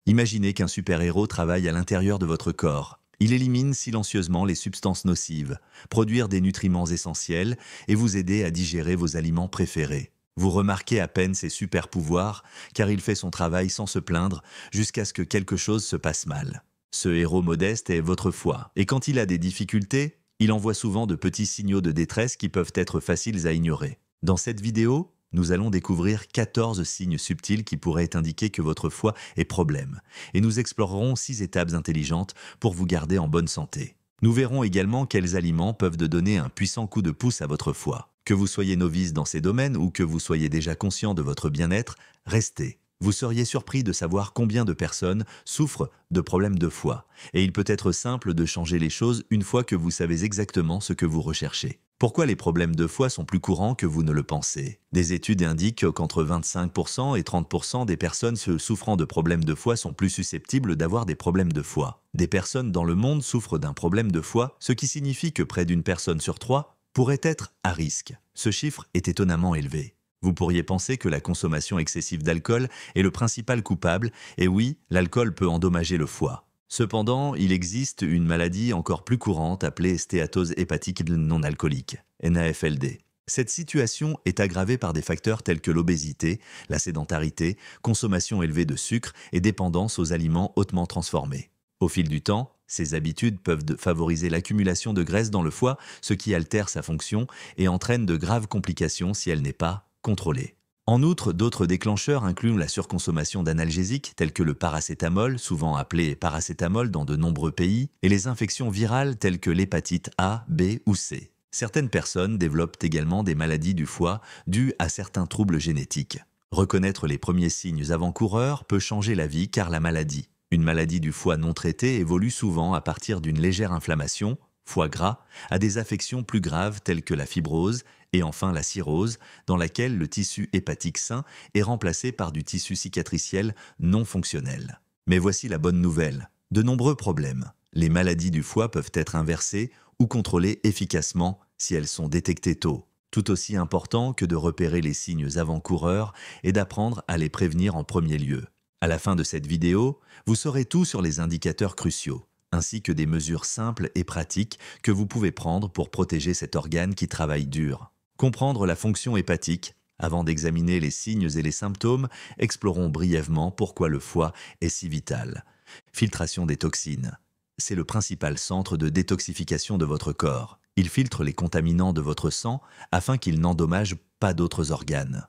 Imaginez qu'un super-héros travaille à l'intérieur de votre corps. Il élimine silencieusement les substances nocives, produire des nutriments essentiels et vous aider à digérer vos aliments préférés. Vous remarquez à peine ses super-pouvoirs, car il fait son travail sans se plaindre, jusqu'à ce que quelque chose se passe mal. Ce héros modeste est votre foi, et quand il a des difficultés, il envoie souvent de petits signaux de détresse qui peuvent être faciles à ignorer. Dans cette vidéo, nous allons découvrir 14 signes subtils qui pourraient indiquer que votre foie est problème, et nous explorerons 6 étapes intelligentes pour vous garder en bonne santé. Nous verrons également quels aliments peuvent donner un puissant coup de pouce à votre foie. Que vous soyez novice dans ces domaines ou que vous soyez déjà conscient de votre bien-être, restez. Vous seriez surpris de savoir combien de personnes souffrent de problèmes de foie, et il peut être simple de changer les choses une fois que vous savez exactement ce que vous recherchez. Pourquoi les problèmes de foie sont plus courants que vous ne le pensez? Des études indiquent qu'entre 25% et 30% des personnes souffrant de problèmes de foie sont plus susceptibles d'avoir des problèmes de foie. Des personnes dans le monde souffrent d'un problème de foie, ce qui signifie que près d'une personne sur 3 pourrait être à risque. Ce chiffre est étonnamment élevé. Vous pourriez penser que la consommation excessive d'alcool est le principal coupable, et oui, l'alcool peut endommager le foie. Cependant, il existe une maladie encore plus courante appelée stéatose hépatique non alcoolique, NAFLD. Cette situation est aggravée par des facteurs tels que l'obésité, la sédentarité, consommation élevée de sucre et dépendance aux aliments hautement transformés. Au fil du temps, ces habitudes peuvent favoriser l'accumulation de graisse dans le foie, ce qui altère sa fonction et entraîne de graves complications si elle n'est pas contrôlée. En outre, d'autres déclencheurs incluent la surconsommation d'analgésiques tels que le paracétamol, souvent appelé paracétamol dans de nombreux pays, et les infections virales telles que l'hépatite A, B ou C. Certaines personnes développent également des maladies du foie dues à certains troubles génétiques. Reconnaître les premiers signes avant-coureurs peut changer la vie car la maladie. Une maladie du foie non traitée évolue souvent à partir d'une légère inflammation, foie gras, à des affections plus graves telles que la fibrose et enfin la cirrhose, dans laquelle le tissu hépatique sain est remplacé par du tissu cicatriciel non fonctionnel. Mais voici la bonne nouvelle. De nombreux problèmes. Les maladies du foie peuvent être inversées ou contrôlées efficacement si elles sont détectées tôt. Tout aussi important que de repérer les signes avant-coureurs et d'apprendre à les prévenir en premier lieu. À la fin de cette vidéo, vous saurez tout sur les indicateurs cruciaux, ainsi que des mesures simples et pratiques que vous pouvez prendre pour protéger cet organe qui travaille dur. Comprendre la fonction hépatique. Avant d'examiner les signes et les symptômes, explorons brièvement pourquoi le foie est si vital. Filtration des toxines. C'est le principal centre de détoxification de votre corps. Il filtre les contaminants de votre sang afin qu'ils n'endommagent pas d'autres organes.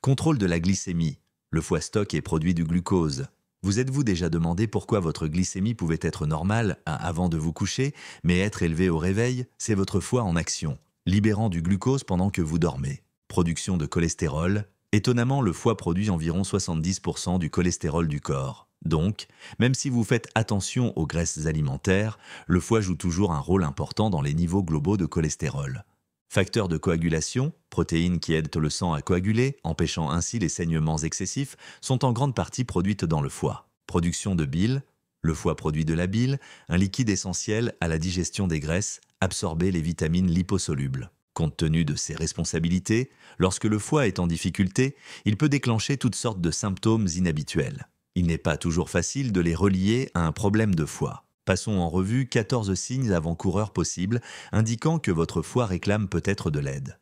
Contrôle de la glycémie. Le foie stocke et produit du glucose. Vous êtes-vous déjà demandé pourquoi votre glycémie pouvait être normale avant de vous coucher, mais être élevée au réveil? C'est votre foie en action, libérant du glucose pendant que vous dormez. Production de cholestérol. Étonnamment, le foie produit environ 70% du cholestérol du corps. Donc, même si vous faites attention aux graisses alimentaires, le foie joue toujours un rôle important dans les niveaux globaux de cholestérol. Facteurs de coagulation, protéines qui aident le sang à coaguler, empêchant ainsi les saignements excessifs, sont en grande partie produites dans le foie. Production de bile. Le foie produit de la bile, un liquide essentiel à la digestion des graisses, absorber les vitamines liposolubles. Compte tenu de ses responsabilités, lorsque le foie est en difficulté, il peut déclencher toutes sortes de symptômes inhabituels. Il n'est pas toujours facile de les relier à un problème de foie. Passons en revue 14 signes avant-coureurs possibles indiquant que votre foie réclame peut-être de l'aide.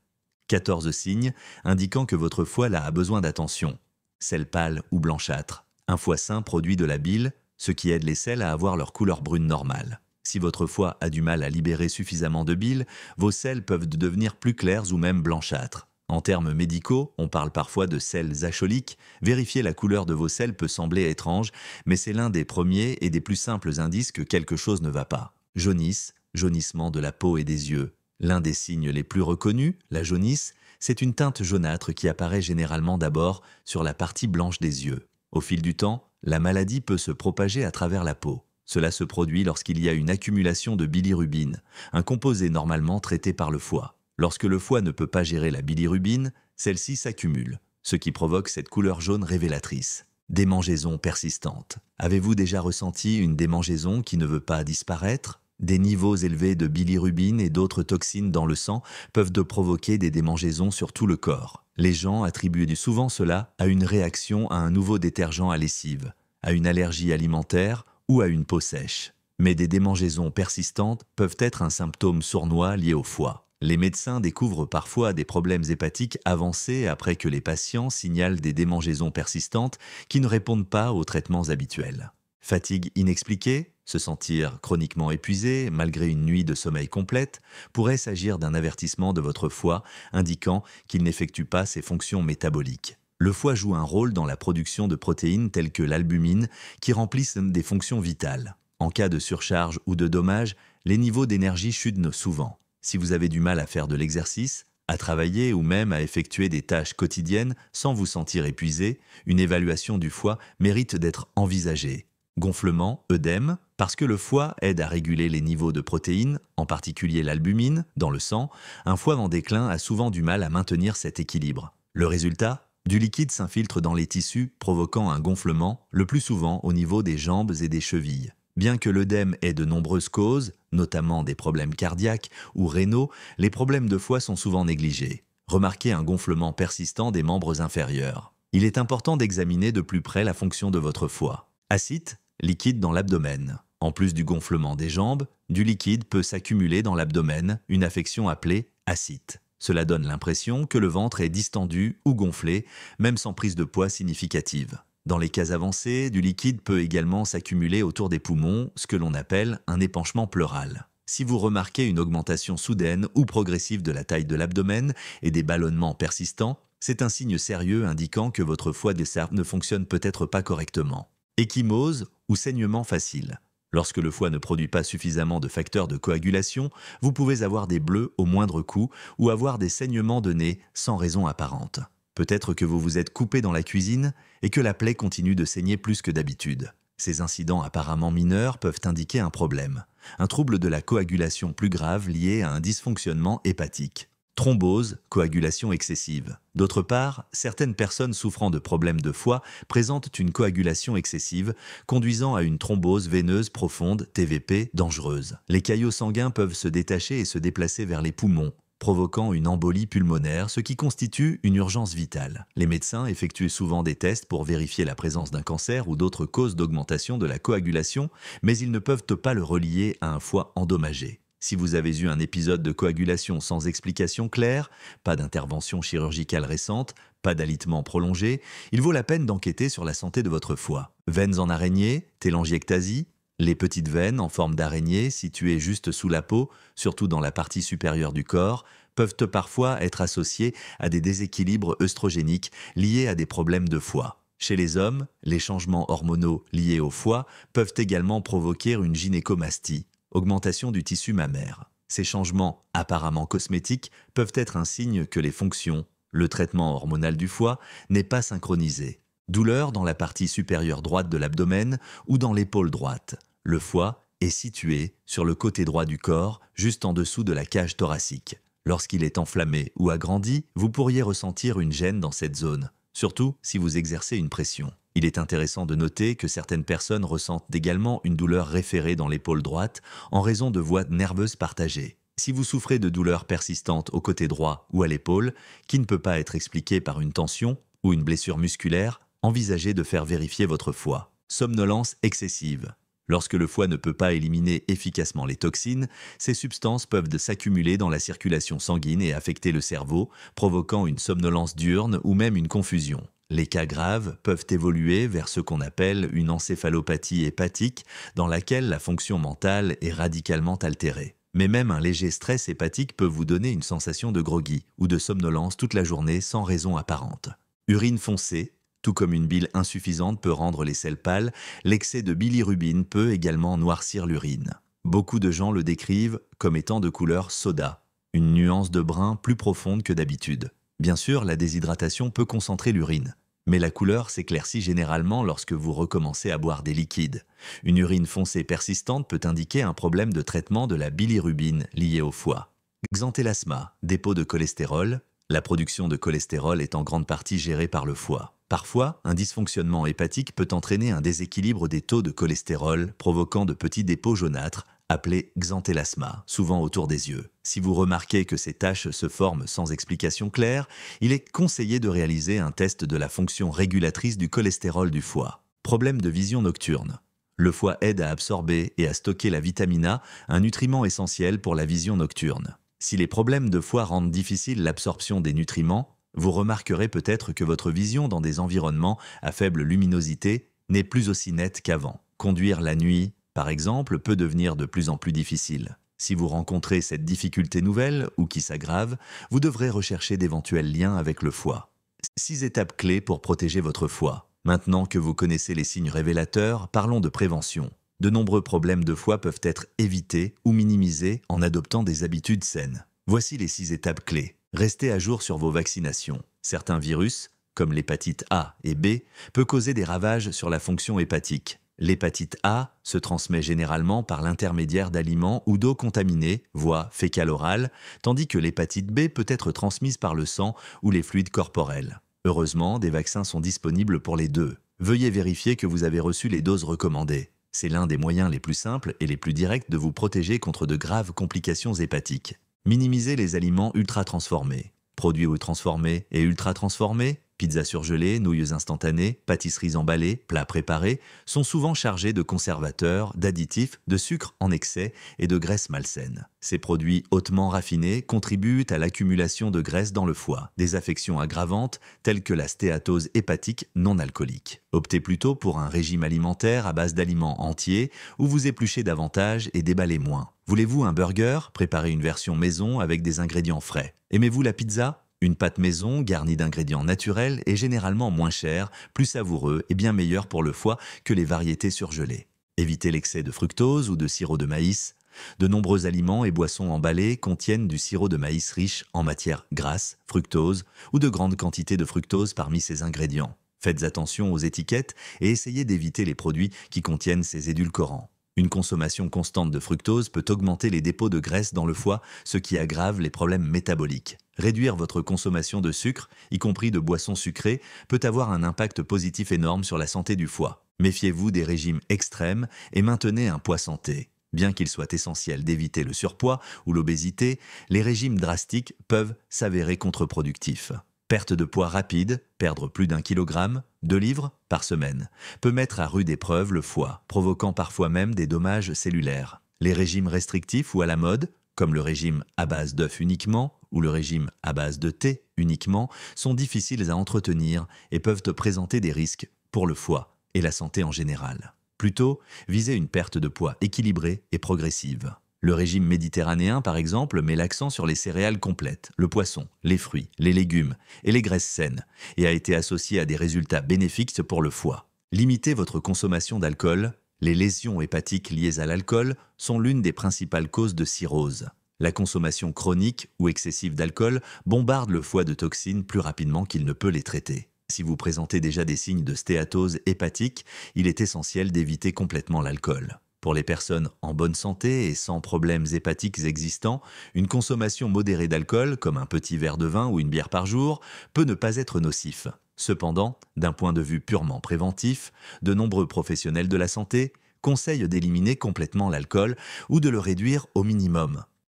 14 signes indiquant que votre foie a besoin d'attention. Selles pâles ou blanchâtres. Un foie sain produit de la bile, ce qui aide les selles à avoir leur couleur brune normale. Si votre foie a du mal à libérer suffisamment de bile, vos selles peuvent devenir plus claires ou même blanchâtres. En termes médicaux, on parle parfois de selles acholiques. Vérifier la couleur de vos selles peut sembler étrange, mais c'est l'un des premiers et des plus simples indices que quelque chose ne va pas. Jaunisse, jaunissement de la peau et des yeux. L'un des signes les plus reconnus, la jaunisse, c'est une teinte jaunâtre qui apparaît généralement d'abord sur la partie blanche des yeux. Au fil du temps, la maladie peut se propager à travers la peau. Cela se produit lorsqu'il y a une accumulation de bilirubine, un composé normalement traité par le foie. Lorsque le foie ne peut pas gérer la bilirubine, celle-ci s'accumule, ce qui provoque cette couleur jaune révélatrice. Démangeaison persistante. Avez-vous déjà ressenti une démangeaison qui ne veut pas disparaître? Des niveaux élevés de bilirubine et d'autres toxines dans le sang peuvent provoquer des démangeaisons sur tout le corps. Les gens attribuent souvent cela à une réaction à un nouveau détergent à lessive. à une allergie alimentaire ou à une peau sèche. Mais des démangeaisons persistantes peuvent être un symptôme sournois lié au foie. Les médecins découvrent parfois des problèmes hépatiques avancés après que les patients signalent des démangeaisons persistantes qui ne répondent pas aux traitements habituels. Fatigue inexpliquée, se sentir chroniquement épuisé malgré une nuit de sommeil complète, pourrait s'agir d'un avertissement de votre foie indiquant qu'il n'effectue pas ses fonctions métaboliques. Le foie joue un rôle dans la production de protéines telles que l'albumine qui remplissent des fonctions vitales. En cas de surcharge ou de dommage, les niveaux d'énergie chutent souvent. Si vous avez du mal à faire de l'exercice, à travailler ou même à effectuer des tâches quotidiennes sans vous sentir épuisé, une évaluation du foie mérite d'être envisagée. Gonflement, œdème, parce que le foie aide à réguler les niveaux de protéines, en particulier l'albumine, dans le sang, un foie en déclin a souvent du mal à maintenir cet équilibre. Le résultat ? Du liquide s'infiltre dans les tissus, provoquant un gonflement, le plus souvent au niveau des jambes et des chevilles. Bien que l'œdème ait de nombreuses causes, notamment des problèmes cardiaques ou rénaux, les problèmes de foie sont souvent négligés. Remarquez un gonflement persistant des membres inférieurs. Il est important d'examiner de plus près la fonction de votre foie. Ascites, liquide dans l'abdomen. En plus du gonflement des jambes, du liquide peut s'accumuler dans l'abdomen, une affection appelée ascite. Cela donne l'impression que le ventre est distendu ou gonflé, même sans prise de poids significative. Dans les cas avancés, du liquide peut également s'accumuler autour des poumons, ce que l'on appelle un épanchement pleural. Si vous remarquez une augmentation soudaine ou progressive de la taille de l'abdomen et des ballonnements persistants, c'est un signe sérieux indiquant que votre foie ne fonctionne peut-être pas correctement. Ecchymose ou saignement facile. Lorsque le foie ne produit pas suffisamment de facteurs de coagulation, vous pouvez avoir des bleus au moindre coup ou avoir des saignements de nez sans raison apparente. Peut-être que vous vous êtes coupé dans la cuisine et que la plaie continue de saigner plus que d'habitude. Ces incidents apparemment mineurs peuvent indiquer un problème, un trouble de la coagulation plus grave lié à un dysfonctionnement hépatique. Thrombose, coagulation excessive. D'autre part, certaines personnes souffrant de problèmes de foie présentent une coagulation excessive, conduisant à une thrombose veineuse profonde, TVP, dangereuse. Les caillots sanguins peuvent se détacher et se déplacer vers les poumons, provoquant une embolie pulmonaire, ce qui constitue une urgence vitale. Les médecins effectuent souvent des tests pour vérifier la présence d'un cancer ou d'autres causes d'augmentation de la coagulation, mais ils ne peuvent pas le relier à un foie endommagé. Si vous avez eu un épisode de coagulation sans explication claire, pas d'intervention chirurgicale récente, pas d'alitement prolongé, il vaut la peine d'enquêter sur la santé de votre foie. Veines en araignée, télangiectasie, les petites veines en forme d'araignée situées juste sous la peau, surtout dans la partie supérieure du corps, peuvent parfois être associées à des déséquilibres œstrogéniques liés à des problèmes de foie. Chez les hommes, les changements hormonaux liés au foie peuvent également provoquer une gynécomastie, augmentation du tissu mammaire. Ces changements, apparemment cosmétiques, peuvent être un signe que les fonctions, le traitement hormonal du foie, n'est pas synchronisé. Douleur dans la partie supérieure droite de l'abdomen ou dans l'épaule droite. Le foie est situé sur le côté droit du corps, juste en dessous de la cage thoracique. Lorsqu'il est enflammé ou agrandi, vous pourriez ressentir une gêne dans cette zone, surtout si vous exercez une pression. Il est intéressant de noter que certaines personnes ressentent également une douleur référée dans l'épaule droite en raison de voies nerveuses partagées. Si vous souffrez de douleurs persistantes au côté droit ou à l'épaule, qui ne peut pas être expliquée par une tension ou une blessure musculaire, envisagez de faire vérifier votre foie. Somnolence excessive. Lorsque le foie ne peut pas éliminer efficacement les toxines, ces substances peuvent s'accumuler dans la circulation sanguine et affecter le cerveau, provoquant une somnolence diurne ou même une confusion. Les cas graves peuvent évoluer vers ce qu'on appelle une encéphalopathie hépatique, dans laquelle la fonction mentale est radicalement altérée. Mais même un léger stress hépatique peut vous donner une sensation de groggy ou de somnolence toute la journée sans raison apparente. Urine foncée. Tout comme une bile insuffisante peut rendre les selles pâles, l'excès de bilirubine peut également noircir l'urine. Beaucoup de gens le décrivent comme étant de couleur soda, une nuance de brun plus profonde que d'habitude. Bien sûr, la déshydratation peut concentrer l'urine, mais la couleur s'éclaircit généralement lorsque vous recommencez à boire des liquides. Une urine foncée persistante peut indiquer un problème de traitement de la bilirubine lié au foie. Xanthelasma, dépôt de cholestérol. La production de cholestérol est en grande partie gérée par le foie. Parfois, un dysfonctionnement hépatique peut entraîner un déséquilibre des taux de cholestérol, provoquant de petits dépôts jaunâtres, appelés xanthelasma, souvent autour des yeux. Si vous remarquez que ces taches se forment sans explication claire, il est conseillé de réaliser un test de la fonction régulatrice du cholestérol du foie. Problème de vision nocturne. Le foie aide à absorber et à stocker la vitamine A, un nutriment essentiel pour la vision nocturne. Si les problèmes de foie rendent difficile l'absorption des nutriments, vous remarquerez peut-être que votre vision dans des environnements à faible luminosité n'est plus aussi nette qu'avant. Conduire la nuit, par exemple, peut devenir de plus en plus difficile. Si vous rencontrez cette difficulté nouvelle ou qui s'aggrave, vous devrez rechercher d'éventuels liens avec le foie. 6 étapes clés pour protéger votre foie. Maintenant que vous connaissez les signes révélateurs, parlons de prévention. De nombreux problèmes de foie peuvent être évités ou minimisés en adoptant des habitudes saines. Voici les 6 étapes clés. Restez à jour sur vos vaccinations. Certains virus, comme l'hépatite A et B, peuvent causer des ravages sur la fonction hépatique. L'hépatite A se transmet généralement par l'intermédiaire d'aliments ou d'eau contaminée, voie fécale-orale, tandis que l'hépatite B peut être transmise par le sang ou les fluides corporels. Heureusement, des vaccins sont disponibles pour les deux. Veuillez vérifier que vous avez reçu les doses recommandées. C'est l'un des moyens les plus simples et les plus directs de vous protéger contre de graves complications hépatiques. Minimisez les aliments ultra-transformés. Produits transformés et ultra-transformés, pizzas surgelées, nouilles instantanées, pâtisseries emballées, plats préparés, sont souvent chargés de conservateurs, d'additifs, de sucre en excès et de graisses malsaines. Ces produits hautement raffinés contribuent à l'accumulation de graisse dans le foie, des affections aggravantes telles que la stéatose hépatique non alcoolique. Optez plutôt pour un régime alimentaire à base d'aliments entiers où vous épluchez davantage et déballez moins. Voulez-vous un burger? Préparez une version maison avec des ingrédients frais. Aimez-vous la pizza? Une pâte maison garnie d'ingrédients naturels est généralement moins chère, plus savoureux et bien meilleur pour le foie que les variétés surgelées. Évitez l'excès de fructose ou de sirop de maïs. De nombreux aliments et boissons emballés contiennent du sirop de maïs riche en matière grasse, fructose ou de grandes quantités de fructose parmi ces ingrédients. Faites attention aux étiquettes et essayez d'éviter les produits qui contiennent ces édulcorants. Une consommation constante de fructose peut augmenter les dépôts de graisse dans le foie, ce qui aggrave les problèmes métaboliques. Réduire votre consommation de sucre, y compris de boissons sucrées, peut avoir un impact positif énorme sur la santé du foie. Méfiez-vous des régimes extrêmes et maintenez un poids santé. Bien qu'il soit essentiel d'éviter le surpoids ou l'obésité, les régimes drastiques peuvent s'avérer contre-productifs. Perte de poids rapide, perdre plus d'1 kg, 2 livres par semaine, peut mettre à rude épreuve le foie, provoquant parfois même des dommages cellulaires. Les régimes restrictifs ou à la mode, comme le régime à base d'œufs uniquement ou le régime à base de thé uniquement, sont difficiles à entretenir et peuvent présenter des risques pour le foie et la santé en général. Plutôt, visez une perte de poids équilibrée et progressive. Le régime méditerranéen, par exemple, met l'accent sur les céréales complètes, le poisson, les fruits, les légumes et les graisses saines, et a été associé à des résultats bénéfiques pour le foie. Limitez votre consommation d'alcool. Les lésions hépatiques liées à l'alcool sont l'une des principales causes de cirrhose. La consommation chronique ou excessive d'alcool bombarde le foie de toxines plus rapidement qu'il ne peut les traiter. Si vous présentez déjà des signes de stéatose hépatique, il est essentiel d'éviter complètement l'alcool. Pour les personnes en bonne santé et sans problèmes hépatiques existants, une consommation modérée d'alcool, comme un petit verre de vin ou une bière par jour, peut ne pas être nocif. Cependant, d'un point de vue purement préventif, de nombreux professionnels de la santé conseillent d'éliminer complètement l'alcool ou de le réduire au minimum.